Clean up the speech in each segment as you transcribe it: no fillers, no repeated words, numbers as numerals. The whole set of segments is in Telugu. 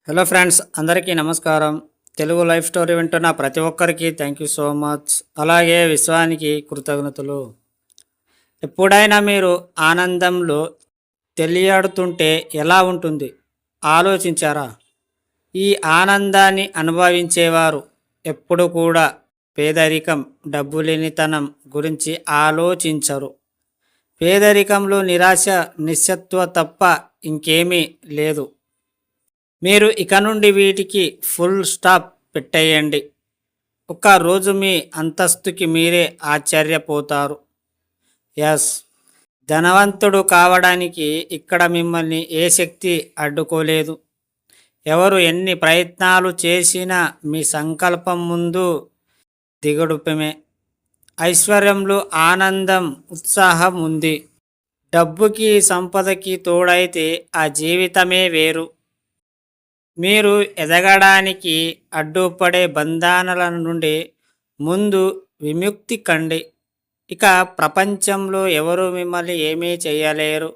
హలో ఫ్రెండ్స్, అందరికీ నమస్కారం. తెలుగు లైఫ్ స్టోరీ వింటున్న ప్రతి ఒక్కరికి థ్యాంక్ యూ సో మచ్. అలాగే విశ్వానికి కృతజ్ఞతలు. ఎప్పుడైనా మీరు ఆనందంలో తెలియాడుతుంటే ఎలా ఉంటుంది ఆలోచించారా? ఈ ఆనందాన్ని అనుభవించేవారు ఎప్పుడు కూడా పేదరికం, డబ్బులేనితనం గురించి ఆలోచించరు. పేదరికంలో నిరాశ, నిస్సత్వ తప్ప ఇంకేమీ లేదు. మీరు ఇక నుండి వీటికి ఫుల్ స్టాప్ పెట్టేయండి. రోజు మీ అంతస్తుకి మీరే ఆశ్చర్యపోతారు. ఎస్, ధనవంతుడు కావడానికి ఇక్కడ మిమ్మల్ని ఏ శక్తి అడ్డుకోలేదు. ఎవరు ఎన్ని ప్రయత్నాలు చేసినా మీ సంకల్పం ముందు దిగడుపమే. ఐశ్వర్యంలో ఆనందం, ఉత్సాహం ఉంది. డబ్బుకి, సంపదకి తోడైతే ఆ జీవితమే వేరు. మీరు ఎదగడానికి అడ్డుపడే బంధనాల నుండి ముందు విముక్తి కండి. ఇక ప్రపంచంలో ఎవరు మిమ్మల్ని ఏమీ చేయలేరు.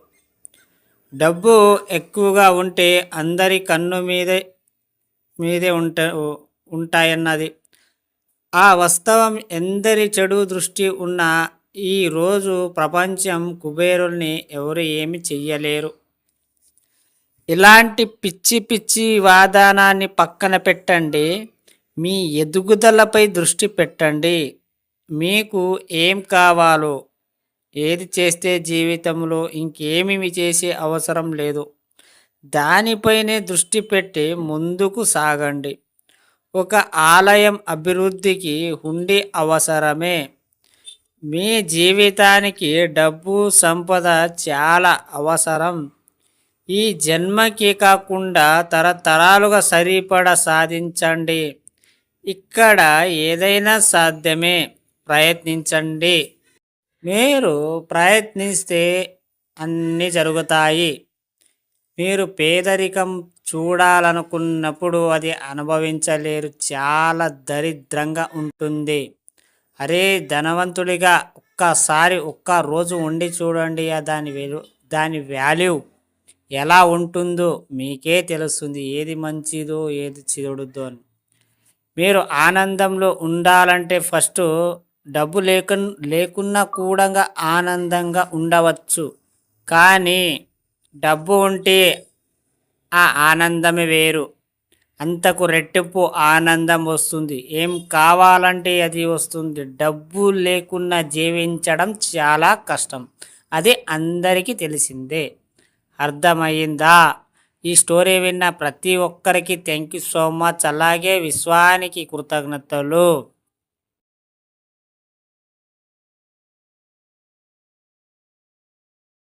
డబ్బు ఎక్కువగా ఉంటే అందరి కన్ను మీదే ఉంటాయన్నది ఆ వాస్తవం. ఎందరి చెడు దృష్టి ఉన్న ఈరోజు ప్రపంచం కుబేరుల్ని ఎవరు ఏమి చెయ్యలేరు. ఇలాంటి పిచ్చి పిచ్చి వాదనాన్ని పక్కన పెట్టండి. మీ ఎదుగుదలపై దృష్టి పెట్టండి. మీకు ఏం కావాలో, ఏది చేస్తే జీవితంలో ఇంకేమీ చేసే అవసరం లేదు, దానిపైనే దృష్టి పెట్టి ముందుకు సాగండి. ఒక ఆలయం అభివృద్ధికి హుండీ అవసరమే. మీ జీవితానికి డబ్బు, సంపద చాలా అవసరం. ఈ జన్మకి కాకుండా తరతరాలుగా సరిపడ సాధించండి. ఇక్కడ ఏదైనా సాధ్యమే. ప్రయత్నించండి. మీరు ప్రయత్నిస్తే అన్నీ జరుగుతాయి. మీరు పేదరికం చూడాలనుకున్నప్పుడు అది అనుభవించలేరు. చాలా దరిద్రంగా ఉంటుంది. అరే, ధనవంతుడిగా ఒక్క రోజు ఉండి చూడండి. దాని వాల్యూ ఎలా ఉంటుందో మీకే తెలుస్తుంది. ఏది మంచిదో, ఏది చెడుదో అని. మీరు ఆనందంలో ఉండాలంటే ఫస్ట్ డబ్బు లేకున్నా కూడా ఆనందంగా ఉండవచ్చు. కానీ డబ్బు ఉంటే ఆ ఆనందమే వేరు. అంతకు రెట్టింపు ఆనందం వస్తుంది. ఏం కావాలంటే అది వస్తుంది. డబ్బు లేకున్నా జీవించడం చాలా కష్టం. అది అందరికీ తెలిసిందే. అర్థమయ్యిందా? ఈ స్టోరీ విన్న ప్రతి ఒక్కరికి థ్యాంక్ యూ సో మచ్. అలాగే విశ్వానికి కృతజ్ఞతలు.